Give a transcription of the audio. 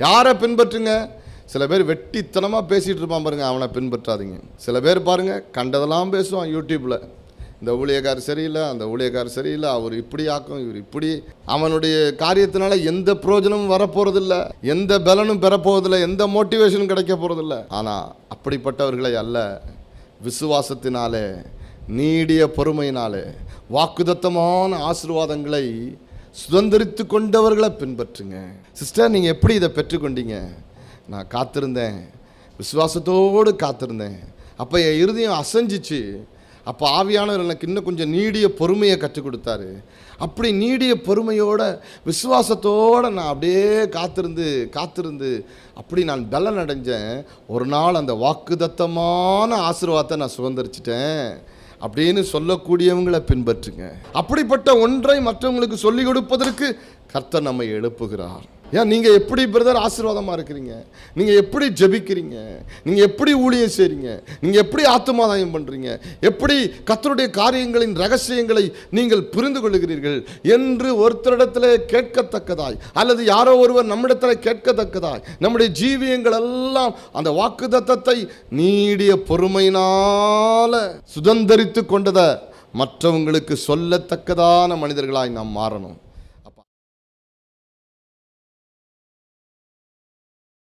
யாரை பின்பற்றுங்க? சில பேர் வெட்டித்தனமாக பேசிகிட்டு இருப்பான் பாருங்கள், அவனை பின்பற்றாதீங்க. சில பேர் பாருங்கள் கண்டதெல்லாம் பேசுவான் யூடியூப்பில். இந்த ஊழியக்கார் சரியில்லை, அந்த ஊழியக்கார் சரியில்லை, அவர் இப்படி ஆக்கும், இவர் இப்படி. அவனுடைய காரியத்தினால எந்த பிரயோஜனமும் வரப்போகிறதில்ல, எந்த பலனும் பெறப்போவதில்லை, எந்த மோட்டிவேஷனும் கிடைக்க போகிறதில்ல. ஆனால் அப்படிப்பட்டவர்களை அல்ல, விசுவாசத்தினாலே நீடிய பொறுமையினாலே வாக்குதத்தமான ஆசீர்வாதங்களை சுதந்திரித்து கொண்டவர்களை பின்பற்றுங்க. சிஸ்டர், நீங்கள் எப்படி இதை பெற்றுக்கொண்டீங்க? நான் காத்திருந்தேன், விசுவாசத்தோடு காத்திருந்தேன். அப்போ என் இருதயம் அசைஞ்சிச்சு. அப்போ ஆவியானவர் எனக்கு இன்னும் கொஞ்சம் நீடிய பொறுமையை கற்றுக் கொடுத்தாரு. அப்படி நீடிய பொறுமையோட விசுவாசத்தோடு நான் அப்படியே காத்திருந்து அப்படி நான் பலன் அடைஞ்சேன். ஒரு நாள் அந்த வாக்குதத்தமான ஆசீர்வாதத்தை நான் சுதந்திரிச்சிட்டேன் அப்படின்னு சொல்லக்கூடியவங்களை பின்பற்றுங்க. அப்படிப்பட்ட ஒன்றை மற்றவங்களுக்கு சொல்லிக் கொடுப்பதற்கு கர்த்தர் நம்மை எழுப்புகிறார். ஏன் நீங்கள் எப்படி பிரதர் ஆசீர்வாதமாக இருக்கிறீங்க? நீங்கள் எப்படி ஜெபிக்கிறீங்க? நீங்கள் எப்படி ஊழியம் செய்கிறீங்க? நீங்கள் எப்படி ஆத்துமாதாயம் பண்ணுறீங்க? எப்படி கர்த்தருடைய காரியங்களின் ரகசியங்களை நீங்கள் புரிந்து கொள்ளுகிறீர்கள் என்று ஒருத்தரிடத்தில் கேட்கத்தக்கதாய், அல்லது யாரோ ஒருவர் நம்மிடத்தில் கேட்கத்தக்கதாய் நம்முடைய ஜீவியங்கள் எல்லாம் அந்த வாக்குத்தத்தத்தை நீடிய பொறுமையினால் சுதந்திரித்து கொண்டதை மற்றவங்களுக்கு சொல்லத்தக்கதான மனிதர்களாய் நாம் மாறணும்.